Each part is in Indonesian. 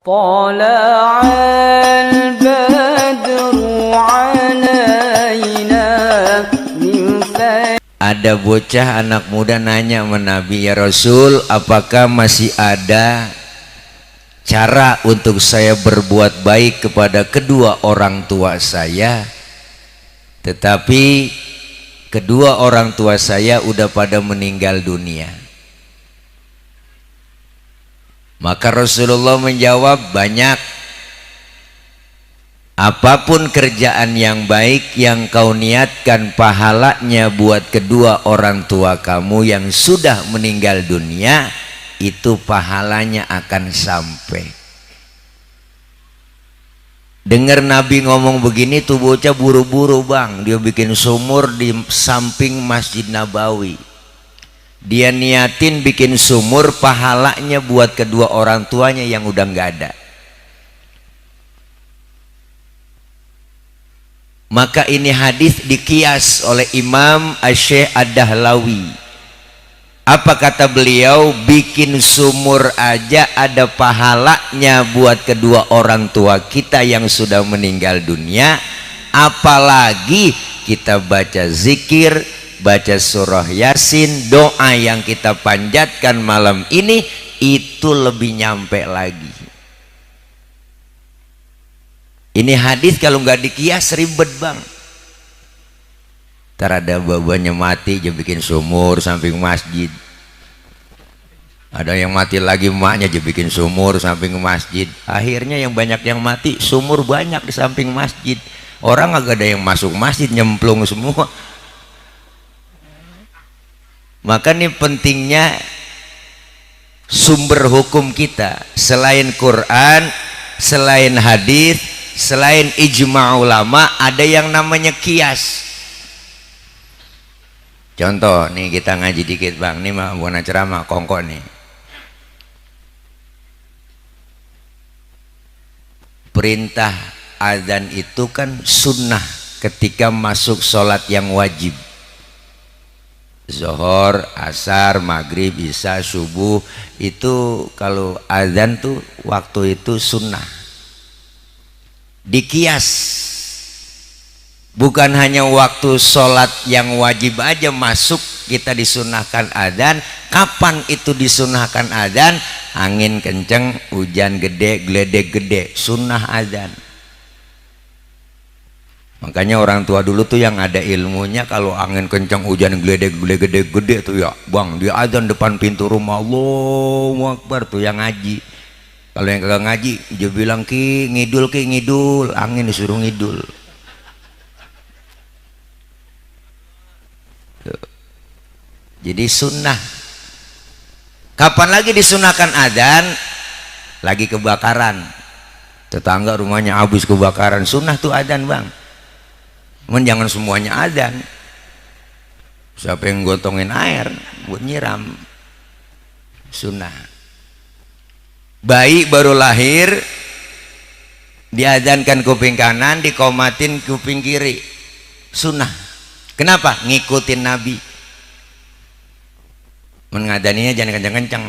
طلع البدر علينا من Ada bocah anak muda nanya sama Nabi, ya Rasul, apakah masih ada cara untuk saya berbuat baik kepada kedua orang tua saya, tetapi kedua orang tua saya udah pada meninggal dunia? Maka Rasulullah menjawab, banyak. Apapun kerjaan yang baik yang kau niatkan pahalanya buat kedua orang tua kamu yang sudah meninggal dunia, itu pahalanya akan sampai. Dengar Nabi ngomong begini tuh bocah buru-buru, bang, dia bikin sumur di samping Masjid Nabawi. Dia niatin bikin sumur pahalanya buat kedua orang tuanya yang udah nggak ada. Maka ini hadis dikias oleh Imam Asy-Syaikh Ad-Dahlawi. Apa kata beliau? Bikin sumur aja ada pahalanya buat kedua orang tua kita yang sudah meninggal dunia, apalagi kita baca zikir, baca surah Yasin, doa yang kita panjatkan malam ini, itu lebih nyampe lagi. Ini hadis kalau nggak dikias ribet, bang. Ntar ada babanya mati dia bikin sumur samping masjid. Ada yang mati lagi emaknya dia bikin sumur samping masjid. Akhirnya yang banyak yang mati, sumur banyak di samping masjid. Orang agak ada yang masuk masjid, nyemplung semua. Maka ini pentingnya sumber hukum kita. Selain Quran, selain hadis, selain ijma' ulama, ada yang namanya kias. Contoh nih, kita ngaji dikit, bang, ini mah bukan ceramah, kongkok nih. Perintah azan itu kan sunnah ketika masuk sholat yang wajib. Zuhur, asar, maghrib, isya, subuh, itu kalau azan tuh waktu itu sunnah. Dikias, bukan hanya waktu sholat yang wajib aja masuk kita disunahkan adzan. Kapan itu disunahkan adzan? Angin kenceng, hujan gede, geledek gede, sunnah adzan. Makanya orang tua dulu tuh yang ada ilmunya, kalau angin kenceng, hujan geledek gede tuh ya bang, dia adzan depan pintu rumah, Allahu Akbar, tuh yang ngaji. Kalau yang kagak ngaji, dia bilang ki ngidul, angin disuruh ngidul. Tuh. Jadi sunnah. Kapan lagi disunahkan adzan? Lagi kebakaran, tetangga rumahnya habis kebakaran, sunnah tuh adzan, bang. Cuman jangan semuanya adzan. Siapa yang gotongin air buat nyiram, sunnah. Bayi baru lahir diadzankan kuping kanan, dikomatin kuping kiri, sunnah. Kenapa? Ngikutin Nabi. Mengadaninya jangan kencang-kencang.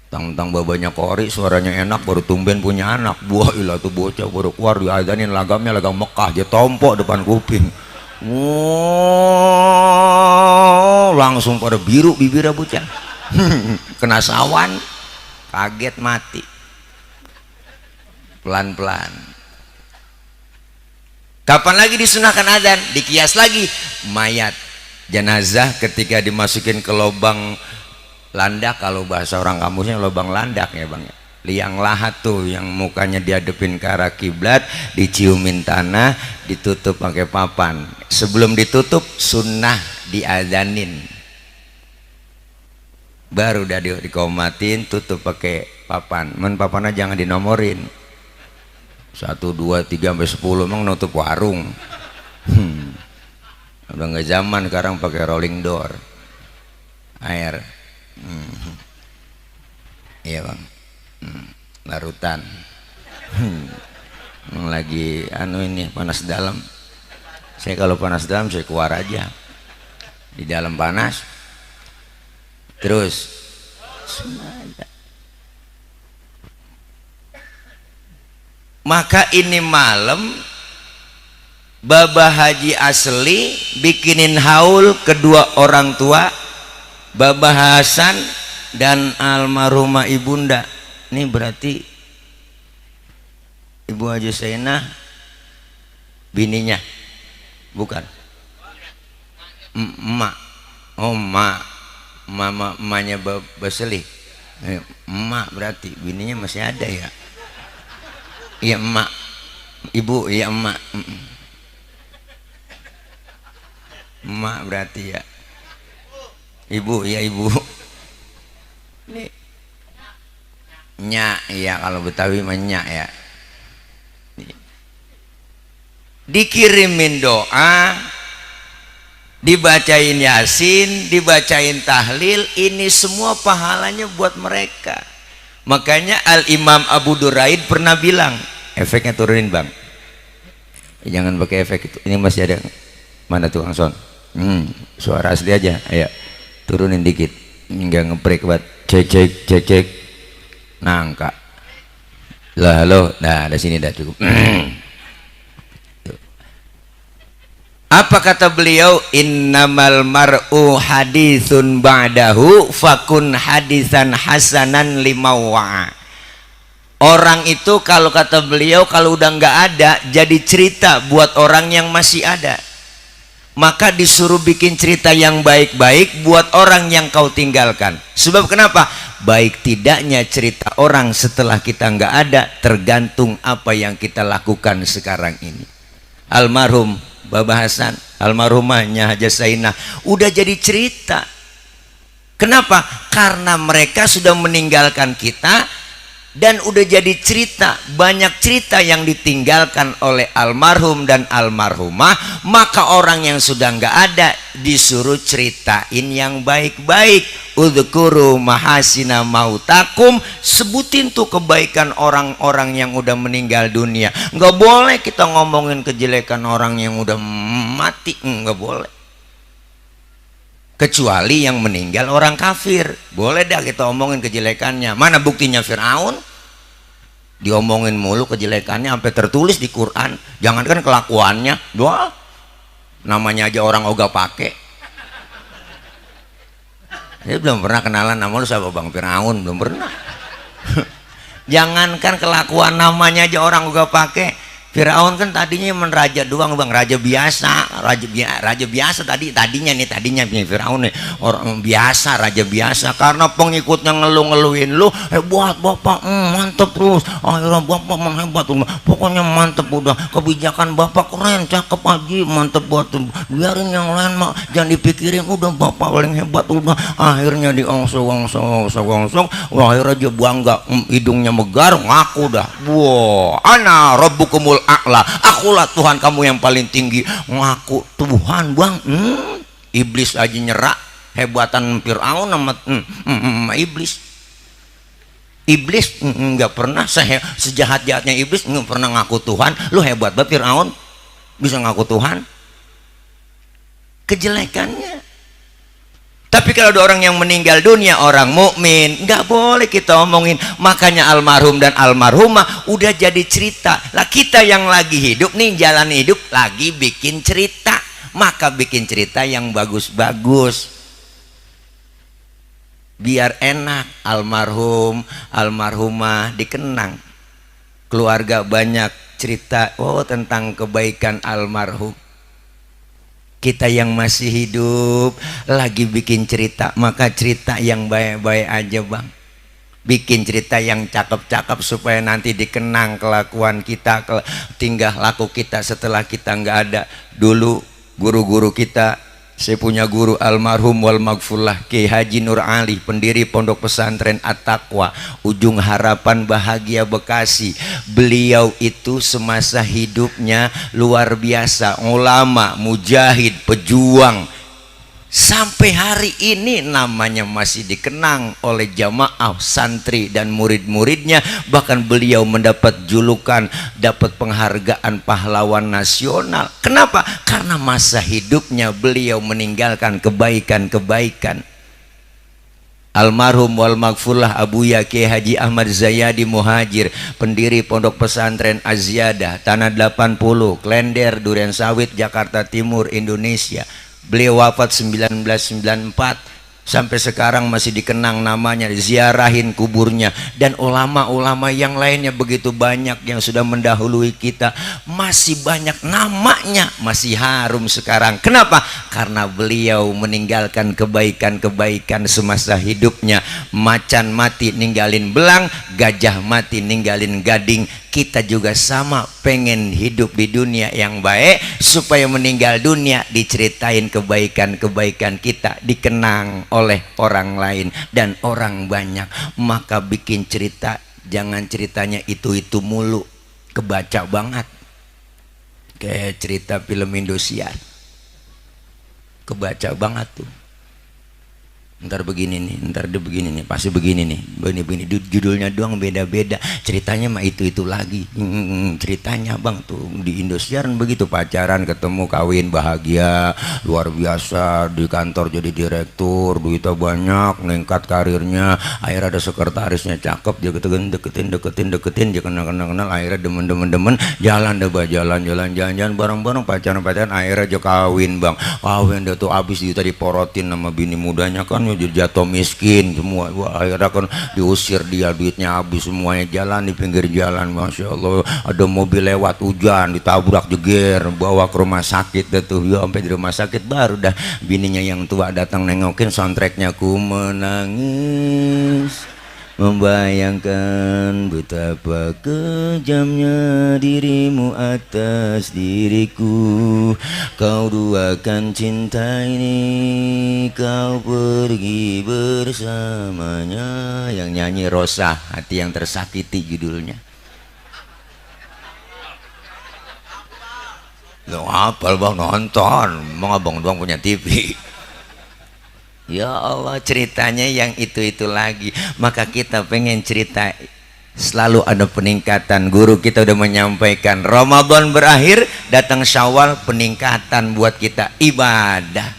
Tang-tang babanya kori, suaranya enak, baru tumben punya anak. Buah ilah tuh bocah baru keluar diadzanin, lagamnya lagam Mekah, dia tompok depan kuping. Wow, langsung pada biru bibirnya bocah. Kena sawan, kaget mati. Pelan-pelan. Kapan lagi disunahkan adzan? Dikias lagi, mayat jenazah ketika dimasukin ke lubang landak, kalau bahasa orang kampusnya lubang landak ya bang, liang lahat tuh yang mukanya dihadapin ke arah kiblat, diciumin tanah, ditutup pakai papan. Sebelum ditutup sunnah diadzanin, baru udah dikomatin, tutup pakai papan. Men papannya jangan dinomorin 1, 2, 3 sampai 10, emang nutup warung. Udah nggak zaman sekarang pakai rolling door air. Iya bang, larutan. Lagi ini panas dalam. Saya kalau panas dalam saya keluar aja, di dalam panas terus. Maka ini malam Baba Haji Asli bikinin haul kedua orang tua, Baba Hasan dan almarhumah ibunda. Ini berarti Ibu Haji Sainah bininya, bukan? Emak. Oh, emaknya Baba Seli. Emak berarti bininya masih ada ya? Iya emak. Ibu, iya emak. Emak berarti ya. Ibu, ya ibu. Ini nyak ya, kalau Betawi mah nyak ya. Dikirimin doa, dibacain Yasin, dibacain tahlil, ini semua pahalanya buat mereka. Makanya Al-Imam Abu Duraid pernah bilang, efeknya turunin bang, jangan pakai efek itu, ini masih ada. Mana tukang sound? Suara asli aja, ayo turunin dikit, nggak ngebrek buat cek nangka lah. Halo, nah ada sini dah cukup. Apa kata beliau? Innamal mar'u haditsun ba'dahu fakun hadisan hasanan limawa. Orang itu kalau kata beliau kalau udah nggak ada jadi cerita buat orang yang masih ada. Maka disuruh bikin cerita yang baik-baik buat orang yang kau tinggalkan. Sebab kenapa? Baik tidaknya cerita orang setelah kita nggak ada tergantung apa yang kita lakukan sekarang ini. Almarhum Baba Hasan, almarhumahnya Haja Sainah udah jadi cerita. Kenapa? Karena mereka sudah meninggalkan kita dan udah jadi cerita. Banyak cerita yang ditinggalkan oleh almarhum dan almarhumah. Maka orang yang sudah nggak ada disuruh ceritain yang baik-baik. Udhkuru mahasina mautakum, sebutin tuh kebaikan orang-orang yang udah meninggal dunia. Nggak boleh kita ngomongin kejelekan orang yang udah mati, nggak boleh. Kecuali yang meninggal orang kafir, boleh dah kita omongin kejelekannya. Mana buktinya Fir'aun? Diomongin mulu kejelekannya sampai tertulis di Quran. Jangankan kelakuannya, doa namanya aja orang ogah pakai. Saya belum pernah kenalan nama lu siapa Bang Fir'aun, belum pernah. Jangankan kelakuan namanya aja orang ogah pakai. Firaun kan tadinya menraja doang bang, raja biasa, raja biasa tadinya Firaun nih orang biasa, raja biasa. Karena pengikutnya ngeluhin lu, buat bapak mantep terus, akhirnya bapak menghebat, pokoknya mantep udah, kebijakan bapak keren, cakep haji, mantep buat, biarin yang lain mah jangan dipikirin, udah bapak paling hebat udah. Akhirnya diongsong, akhirnya dia bangga, hidungnya megar, ngaku dah, wah, ana rabbukumul a'la, akulah Tuhan kamu yang paling tinggi. Ngaku Tuhan bang. Iblis aja nyerak hebatan Fir'aun sama iblis nggak pernah sejahat-jahatnya iblis nggak pernah ngaku Tuhan. Lu hebat banget Fir'aun bisa ngaku Tuhan kejelekannya. Tapi kalau ada orang yang meninggal dunia, orang mukmin, nggak boleh kita omongin. Makanya almarhum dan almarhumah udah jadi cerita. Lah kita yang lagi hidup nih, jalan hidup lagi bikin cerita. Maka bikin cerita yang bagus-bagus. Biar enak, almarhum, almarhumah dikenang. Keluarga banyak cerita, oh tentang kebaikan almarhum. Kita yang masih hidup lagi bikin cerita, maka cerita yang baik-baik aja bang. Bikin cerita yang cakep-cakep supaya nanti dikenang kelakuan kita, tingkah laku kita setelah kita nggak ada. Dulu guru-guru kita, saya punya guru almarhum wal maghfurlah Kiai Haji Nur Ali, pendiri Pondok Pesantren At-Taqwa, Ujung Harapan Bahagia Bekasi. Beliau itu semasa hidupnya luar biasa, ulama, mujahid, pejuang. Sampai hari ini namanya masih dikenang oleh jamaah, santri dan murid-muridnya. Bahkan beliau mendapat julukan, dapat penghargaan pahlawan nasional. Kenapa? Karena masa hidupnya beliau meninggalkan kebaikan-kebaikan. almarhum wal maghfurlah Abuya Kiai Haji Ahmad Zayadi Muhajir, pendiri Pondok Pesantren Az-Ziyadah Tanah 80, Klender, Duren Sawit, Jakarta Timur, Indonesia. Beliau wafat 1994. Sampai sekarang masih dikenang namanya, ziarahin kuburnya. Dan ulama-ulama yang lainnya begitu banyak yang sudah mendahului kita, masih banyak namanya, masih harum sekarang. Kenapa? Karena beliau meninggalkan kebaikan-kebaikan semasa hidupnya. Macan mati ninggalin belang, gajah mati ninggalin gading. Kita juga sama, pengen hidup di dunia yang baik supaya meninggal dunia diceritain kebaikan-kebaikan kita, dikenang oleh orang lain dan orang banyak. Maka bikin cerita, jangan ceritanya itu-itu mulu, kebaca banget. Kayak cerita film Indosiar, kebaca banget tuh. Ntar begini nih, ntar dia begini nih, pasti begini nih, begini judulnya doang beda-beda, ceritanya mah itu lagi. Ceritanya bang tuh di Indosiar begitu, pacaran, ketemu, kawin, bahagia, luar biasa, di kantor jadi direktur, duitnya banyak, meningkat karirnya, akhirnya ada sekretarisnya cakep, dia deketin, dia kenal, akhirnya demen, jalan bareng-bareng, pacaran, akhirnya aja kawin bang, kawin dia tuh abis duitnya diporotin sama bini mudanya kan, jadi jatuh miskin semua. Wah, akhirnya kan diusir dia, duitnya habis semuanya, jalan di pinggir jalan, masya Allah, ada mobil lewat, hujan, ditabrak, jeger, bawa ke rumah sakit dah tuh. Ya sampai di rumah sakit baru dah bininya yang tua datang nengokin, soundtracknya ku menangis membayangkan betapa kejamnya dirimu atas diriku, kau duakan cinta ini, kau pergi bersamanya. Yang nyanyi Rosa, Hati yang Tersakiti judulnya. Lo hafal bang, nonton, emang abang doang punya TV. Ya Allah, ceritanya yang itu lagi. Maka kita pengen cerita selalu ada peningkatan. Guru kita udah menyampaikan, Ramadan berakhir, datang Syawal, peningkatan buat kita ibadah.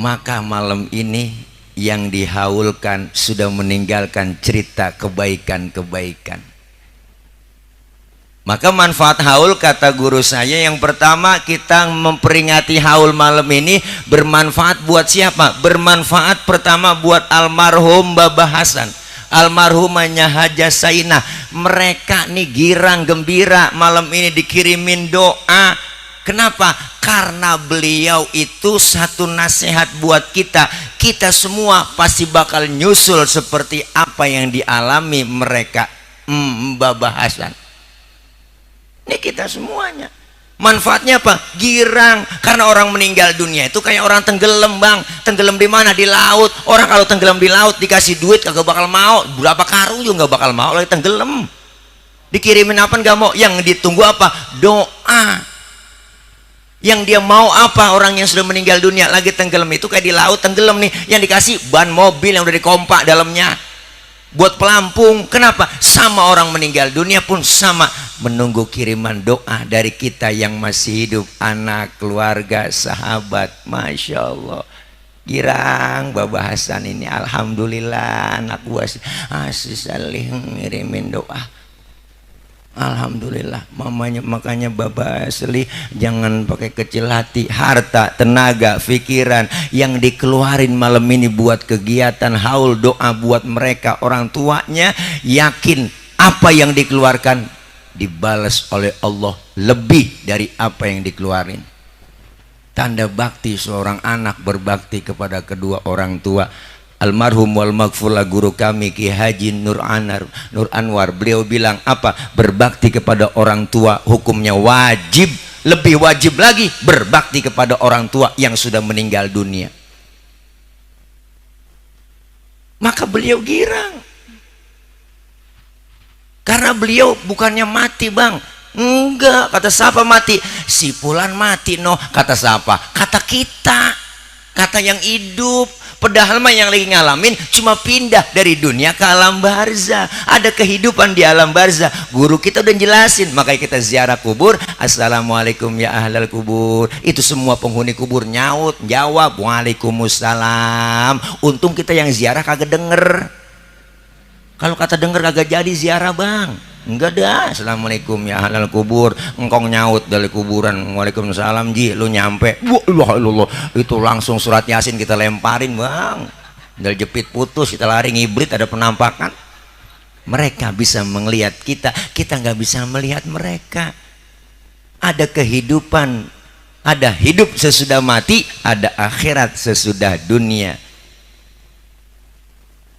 Maka malam ini yang dihaulkan sudah meninggalkan cerita kebaikan-kebaikan. Maka manfaat haul, kata guru saya, yang pertama kita memperingati haul malam ini bermanfaat buat siapa? Bermanfaat pertama buat almarhum Babah Hasan, almarhumanya Hajah Sainah. Mereka nih girang gembira malam ini dikirimin doa. Kenapa? Karena beliau itu satu nasihat buat kita. Kita semua pasti bakal nyusul seperti apa yang dialami mereka, Babah Hasan. Ini kita semuanya. Manfaatnya apa? Girang. Karena orang meninggal dunia itu kayak orang tenggelam bang. Tenggelam di mana? Di laut. Orang kalau tenggelam di laut dikasih duit kagak bakal mau. Berapa karung juga gak bakal mau, lagi tenggelam. Dikirimin apa gak mau. Yang ditunggu apa? Doa. Yang dia mau apa? Orang yang sudah meninggal dunia lagi tenggelam itu kayak di laut tenggelam nih, yang dikasih ban mobil yang udah dikompak dalamnya buat pelampung. Kenapa? Sama orang meninggal dunia pun sama, menunggu kiriman doa dari kita yang masih hidup, anak, keluarga, sahabat. Masya Allah, girang Babah Hasan ini. Alhamdulillah anak gua asih salih ngirimin doa. Alhamdulillah mamanya. Makanya Babah asli jangan pakai kecil hati. Harta, tenaga, pikiran yang dikeluarin malam ini buat kegiatan haul doa buat mereka, orang tuanya, yakin apa yang dikeluarkan dibalas oleh Allah lebih dari apa yang dikeluarin. Tanda bakti seorang anak berbakti kepada kedua orang tua. Almarhum wal maghfurlah guru kami Ki Haji Nur Anwar, beliau bilang apa? Berbakti kepada orang tua hukumnya wajib, lebih wajib lagi berbakti kepada orang tua yang sudah meninggal dunia. Maka beliau girang karena beliau bukannya mati bang, enggak. Kata siapa mati? Si Fulan mati. No, kata siapa? Kata kita, kata yang hidup. Padahal mah yang lagi ngalamin cuma pindah dari dunia ke alam barzah. Ada kehidupan di alam barzah. Guru kita udah jelasin, makanya kita ziarah kubur. Assalamualaikum ya ahlal kubur. Itu semua penghuni kubur nyaut, jawab waalaikumsalam. Untung kita yang ziarah kagak denger. Kalau kata denger kagak jadi ziarah, Bang. Enggak dah. Assalamualaikum ya ahlal kubur. Engkong nyaut dari kuburan. Waalaikumsalam ji. Lu nyampe. Wah, itu langsung surat Yasin kita lemparin, Bang. Dari jepit putus kita lari ngibrit, ada penampakan. Mereka bisa melihat kita, kita nggak bisa melihat mereka. Ada kehidupan, ada hidup sesudah mati, ada akhirat sesudah dunia.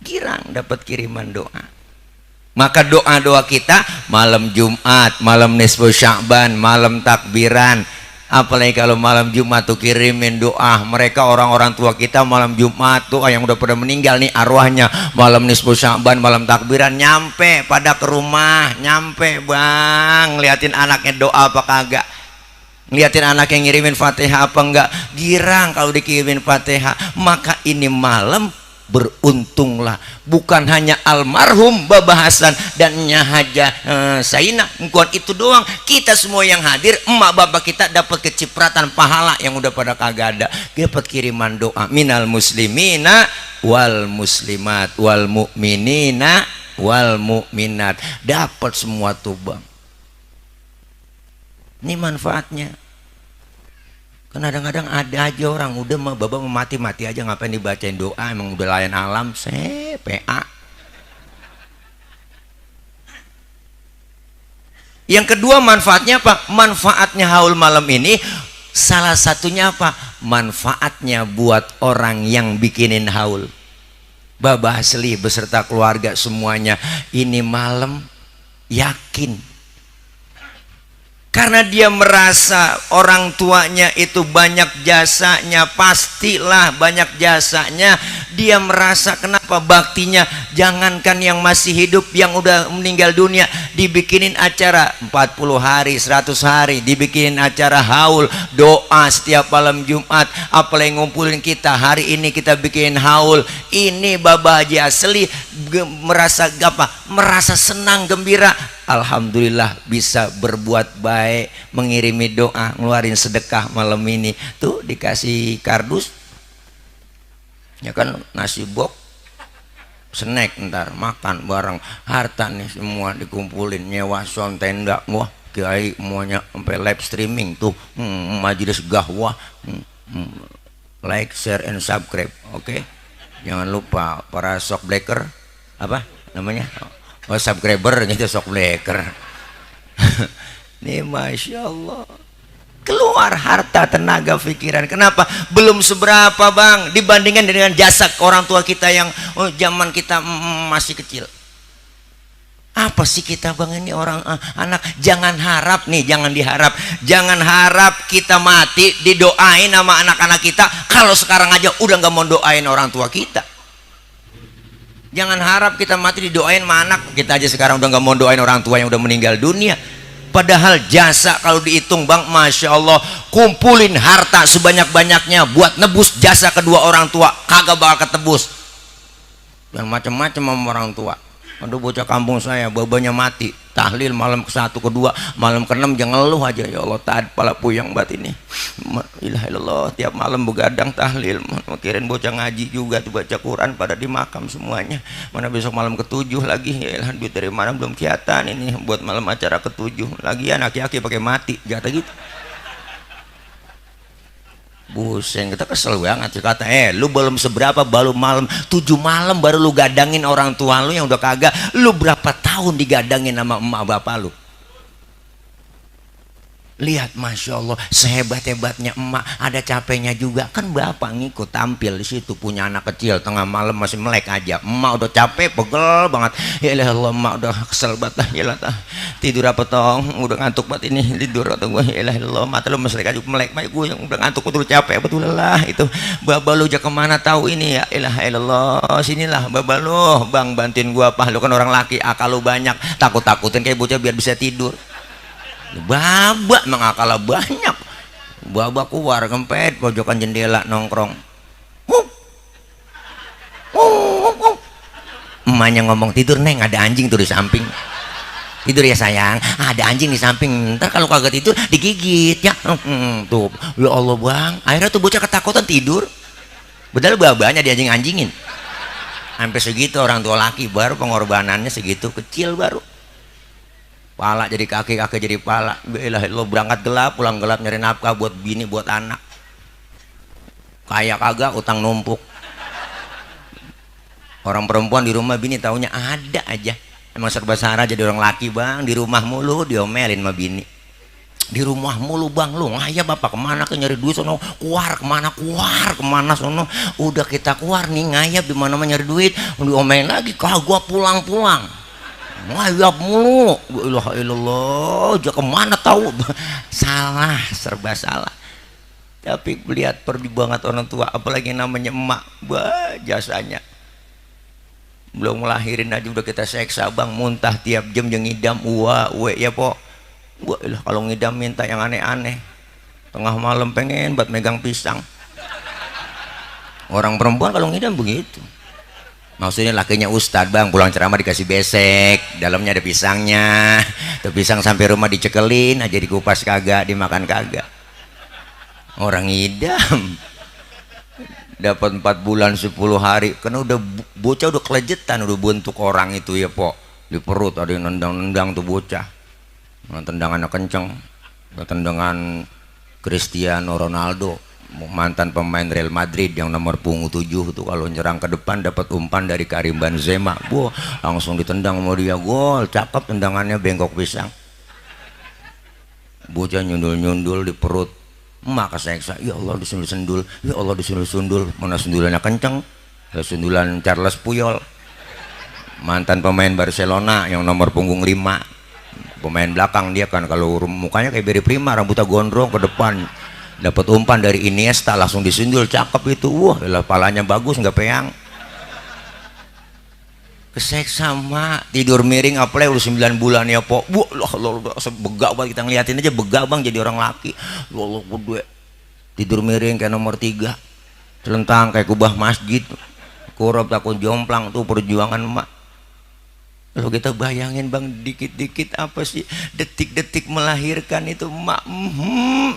Girang dapat kiriman doa. Maka doa-doa kita malam Jumat, malam nisfu Sya'ban, malam takbiran. Apalagi kalau malam Jumat tuh kirimin doa. Mereka orang-orang tua kita malam Jumat tuh yang udah pada meninggal nih arwahnya. Malam nisfu Sya'ban, malam takbiran nyampe pada ke rumah. Nyampe, Bang, liatin anaknya doa apa kagak. Ngeliatin anak yang ngirimin Fatihah apa enggak. Girang kalau dikirimin Fatihah. Maka ini malam beruntunglah, bukan hanya almarhum Baba Hasan dan Nyahaja Saina engkon itu doang, kita semua yang hadir, emak bapak kita dapat kecipratan pahala yang udah pada kagak ada. Dapat kiriman doa minal muslimina wal muslimat wal mu'minina wal mu'minat, dapat semua tuh, Bang. Ini manfaatnya. Kadang-kadang ada aja orang udah mah Baba mati-mati aja, ngapain dibacain doa, emang udah layan alam, PA. Yang kedua manfaatnya apa? Manfaatnya haul malam ini salah satunya apa? Manfaatnya buat orang yang bikinin haul. Baba asli beserta keluarga semuanya ini malam yakin. Karena dia merasa orang tuanya itu banyak jasanya, pastilah banyak jasanya. Dia merasa kenapa baktinya, jangankan yang masih hidup, yang udah meninggal dunia dibikinin acara 40 hari, 100 hari, dibikinin acara haul, doa setiap malam Jumat. Apalagi ngumpulin kita, hari ini kita bikin haul. Ini Baba Haji asli merasa apa? Merasa senang, gembira. Alhamdulillah bisa berbuat baik, mengirimi doa, ngeluarin sedekah malam ini. Tuh dikasih kardus, ya kan, nasi box, snack, ntar makan bareng, harta nih semua dikumpulin, nyewa sound tenda, wah kiai semuanya sampai live streaming tuh, majelis gahwah, like, share, and subscribe, oke? Jangan lupa para shock breaker, apa namanya? Oh, subscriber gitu, shock breaker. Nih Masya Allah, keluar harta, tenaga, pikiran. Kenapa? Belum seberapa, Bang, dibandingkan dengan jasa orang tua kita yang zaman kita masih kecil. Apa sih kita, Bang, ini orang anak? Jangan harap nih, jangan diharap, jangan harap kita mati didoain sama anak-anak kita. Kalau sekarang aja udah nggak mau doain orang tua kita. Jangan harap kita mati didoain sama anak kita aja, sekarang udah nggak mau doain orang tua yang udah meninggal dunia. Padahal jasa kalau dihitung, Bang, Masya Allah, kumpulin harta sebanyak-banyaknya buat nebus jasa kedua orang tua, kagak bakal ketebus. Dan macam-macam sama orang tua. Aduh, bocah kampung saya babanya mati, tahlil malam ke-1, ke-2, malam ke-6 jangan ngeluh aja, ya Allah, taat pala puyang bat ini. Ilah ilallah, tiap malam begadang tahlil, mikirin bocah ngaji juga tuh, baca Quran pada di makam semuanya. Mana besok malam ke-7 lagi, ya elah, duit dari mana belum kelihatan ini buat malam acara ke-7. Lagian aki-aki pakai mati, jatah gitu. Busen, kita kesel banget. Kata, lu belum seberapa, baru malam 7 malam baru lu gadangin orang tua lu yang udah kagak. Lu berapa tahun digadangin sama emak bapak lu? Lihat, Masya Allah, sehebat-hebatnya emak ada capeknya juga. Kan bapak ngikut tampil di situ, punya anak kecil, tengah malam masih melek aja. Emak udah capek, pegel banget. Ya Allah, emak udah kesel banget. Ya Allah, tidur apa tong? Udah ngantuk banget ini, tidur atau gue. Ya Allah, mata lu masih aja melek. Gue yang udah ngantuk, betul capek, betul lah. Itu bapak lu aja kemana tahu ini ya? Ya Allah, sinilah bapak lu, Bang, bantuin gua apa? Lu kan orang laki, akal lu banyak, takut-takutin kayak bocah biar bisa tidur. Baba mengakala banyak. Baba keluar kempet pojokan jendela nongkrong. emaknya ngomong, tidur neng, ada anjing tuh di samping. Tidur ya sayang, ada anjing di samping, ntar kalau kagak tidur digigit ya. Tuh ya Allah bang, akhirnya tuh bocah ketakutan tidur, padahal babanya di anjing-anjingin. Sampai segitu orang tua laki, baru pengorbanannya segitu kecil, baru pala jadi kaki, kaki jadi pala. Lo berangkat gelap, pulang gelap, nyari nafkah buat bini, buat anak. Kaya kagak, utang numpuk. Orang perempuan di rumah bini taunya ada aja. Emang serba salah jadi orang laki bang, di rumah mulu diomelin sama bini. Di rumah mulu bang, lu ngayap bapak kemana ke nyari duit sono, keluar kemana sono. Udah kita keluar nih ngayap di mana nyari duit, diomelin lagi, kah gua pulang ngayap mulu. Ilah ilallah, dia kemana tahu. Salah, serba salah. Tapi lihat perjuangan orang tua, apalagi namanya emak, bah jasanya. Belum ngelahirin aja udah kita seksa bang, muntah tiap jam yang ngidam ya po. Wah kalau ngidam minta yang aneh-aneh, tengah malam pengen buat megang pisang. Orang perempuan kalau ngidam begitu. Maksudnya lakinya ustad bang, pulang ceramah dikasih besek, dalamnya ada pisangnya. Tuh pisang sampai rumah dicekelin aja, dikupas kagak, dimakan kagak. Orang ngidam dapat 4 bulan 10 hari, karena udah bocah udah kelejetan, udah bentuk orang itu ya po, di perut ada yang nendang-nendang tuh bocah. Tendangannya kenceng, tendangan Cristiano Ronaldo, mantan pemain Real Madrid yang nomor punggung 7 tuh, kalau nyerang ke depan dapat umpan dari Karim Benzema, langsung ditendang mau dia, gol, cakep tendangannya, bengkok pisang. Bocah nyundul-nyundul di perut. Emak keseksa, ya Allah disundul-sundul, ya Allah disundul-sundul. Mana sundulannya kenceng, ya sundulan Charles Puyol, mantan pemain Barcelona yang nomor punggung 5, pemain belakang dia kan, kalau mukanya kayak Beri Prima, rambutnya gondrong ke depan, dapat umpan dari Iniesta langsung disundul, cakep itu. Wah lah, palanya bagus nggak peyang. Keseksa mak, tidur miring apalagi udah 9 bulan ya po. Wah Allah, begak banget kita ngeliatin aja, begak bang jadi orang laki. Allah gede, tidur miring kayak nomor 3, celentang kayak kubah masjid, kurap takut jomplang. Tuh perjuangan mak. Lalu kita bayangin bang, dikit-dikit apa sih detik-detik melahirkan itu mak,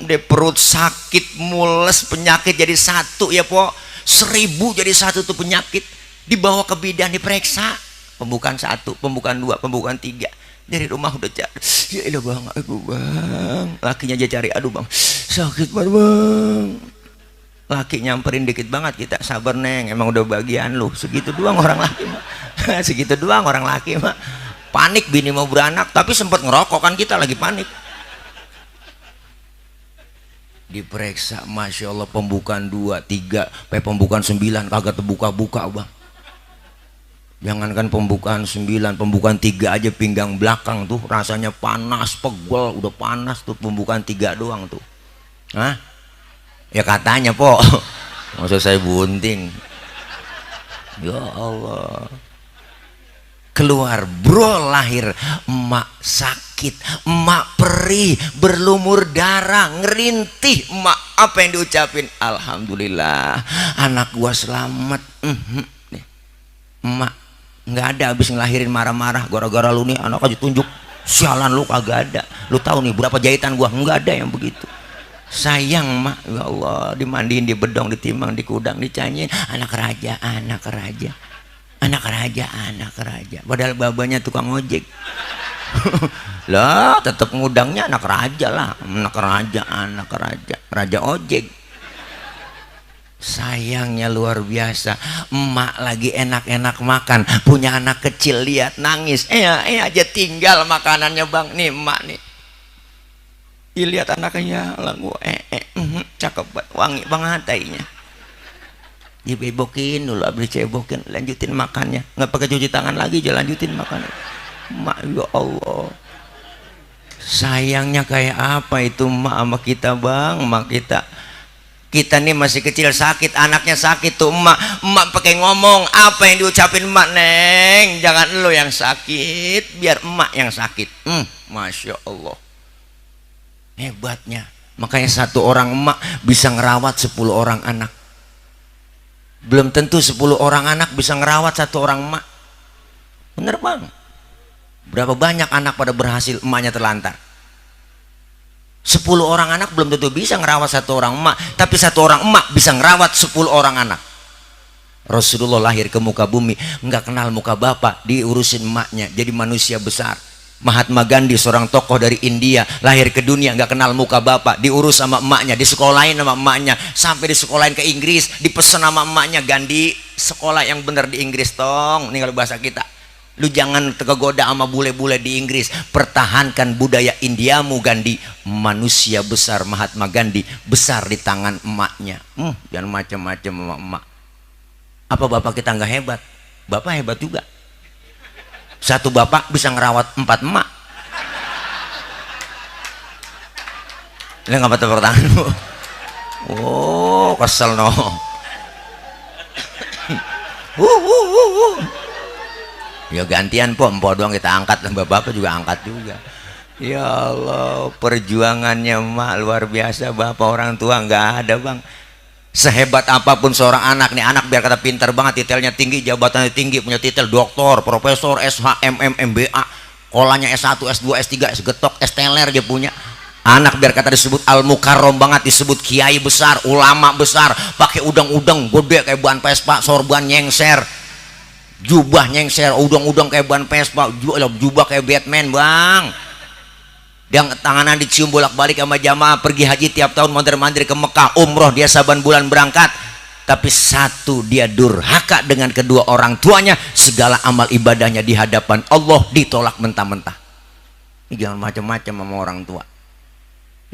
deh perut sakit, mules, penyakit jadi satu ya po, 1000 jadi satu tuh penyakit. Dibawa ke bidan diperiksa, pembukaan 1, pembukaan 2, pembukaan 3. Dari rumah udah cari, ya ilah bang, aku bang, lakinya aja cari, aduh bang sakit banget bang. Laki nyamperin dikit banget, kita sabar neng, emang udah bagian lu. Segitu doang orang laki mah. Segitu doang orang laki mah. Panik bini mau beranak, tapi sempat ngerokok kan, kita lagi panik. Diperiksa, masya Allah, pembukaan 2, 3, pembukaan 9 kagak terbuka-buka bang. Jangankan pembukaan 9, pembukaan 3 aja pinggang belakang tuh rasanya panas, pegel, udah panas tuh, pembukaan 3 doang tuh. Hah? Ya katanya po, maksud saya bunting. Ya Allah. Keluar bro, lahir, emak sakit, emak perih, berlumur darah, ngerintih. Emak apa yang diucapin? Alhamdulillah anak gua selamat. Emak nggak ada habis ngelahirin marah-marah gara-gara lu nih anak aja tunjuk, sialan lu kagak ada. Lu tahu nih berapa jahitan gua? Nggak ada yang begitu. Sayang mak, ya Allah, dimandiin, dibedong, ditimbang, dikudang, dicanyiin, anak raja, anak raja, anak raja, anak raja. Padahal babanya tukang ojek. Lah tetap ngudangnya anak raja lah, anak raja, anak raja, raja ojek. Sayangnya luar biasa, emak lagi enak-enak makan, punya anak kecil, lihat nangis, aja tinggal makanannya bang, nih emak nih. Dilihat anaknya lagu cakep banget, wangi banget tainya. Dibebokin dulu, abis cebokin, lanjutin makannya, nggak pakai cuci tangan lagi, aja lanjutin makan. Mak ya Allah, sayangnya kayak apa itu mak sama kita bang. Mak kita nih masih kecil sakit, anaknya sakit tuh emak pakai ngomong, apa yang diucapin emak, neng jangan lo yang sakit, biar emak yang sakit. Masya Allah, hebatnya. Makanya satu orang emak bisa ngerawat 10 orang anak. Belum tentu 10 orang anak bisa ngerawat satu orang emak. Bener bang. Berapa banyak anak pada berhasil, emaknya terlantar. 10 orang anak belum tentu bisa ngerawat satu orang emak, tapi satu orang emak bisa ngerawat 10 orang anak. Rasulullah lahir ke muka bumi nggak kenal muka bapak, diurusin emaknya jadi manusia besar. Mahatma Gandhi seorang tokoh dari India lahir ke dunia nggak kenal muka bapak, diurus sama emaknya, disekolahin sama emaknya, sampai disekolahin ke Inggris, dipesan sama emaknya, Gandhi sekolah yang bener di Inggris tong. Ini kalau bahasa kita, lu jangan tergoda sama bule-bule di Inggris, pertahankan budaya Indiamu Gandhi. Manusia besar Mahatma Gandhi besar di tangan emaknya. Jangan macam-macam sama emak. Apa bapak kita nggak hebat? Bapak hebat juga. Satu bapak bisa ngerawat 4 emak. Ini ngapa tepuk tanganmu? Oh kesel no. Ya gantian po, empok doang kita angkat, bapak juga angkat juga. Ya Allah, perjuangannya emak luar biasa. Bapak orang tua nggak ada bang. Sehebat apapun seorang anak nih, anak biar kata pintar banget, titelnya tinggi, jabatannya tinggi, punya titel doktor, profesor, SH, MM, MBA, kolanya S1, S2, S3, S getok, S teler dia punya. Anak biar kata disebut al-mukarrom banget, disebut kiai besar, ulama besar, pakai udang-udang gede kayak ban Vespa, sorban nyengser, jubah nyengser, udang-udang kayak ban Vespa, jubah kayak Batman bang. Yang tanganan dicium bolak-balik sama jamaah pergi haji tiap tahun, mondar-mandir ke Mekah, umroh dia saban bulan berangkat. Tapi satu, dia durhaka dengan kedua orang tuanya, segala amal ibadahnya di hadapan Allah ditolak mentah-mentah. Jangan macam-macam sama orang tua.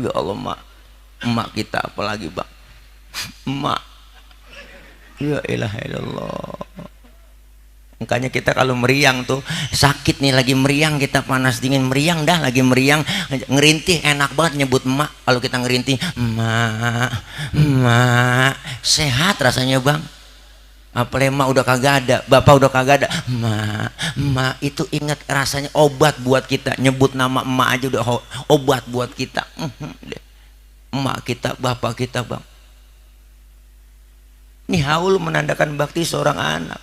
Ya Allah mak, emak kita apalagi bang, emak. Ya ilaha illallah. Makanya kita kalau meriang tuh sakit nih, lagi meriang kita panas dingin meriang dah, lagi meriang ngerintih enak banget nyebut emak. Kalau kita ngerintih emak, emak, sehat rasanya bang. Apalagi emak udah kagak ada, bapak udah kagak ada, emak, emak itu ingat rasanya obat buat kita. Nyebut nama emak aja udah obat buat kita. Emak kita, bapak kita bang. Ini haul menandakan bakti seorang anak.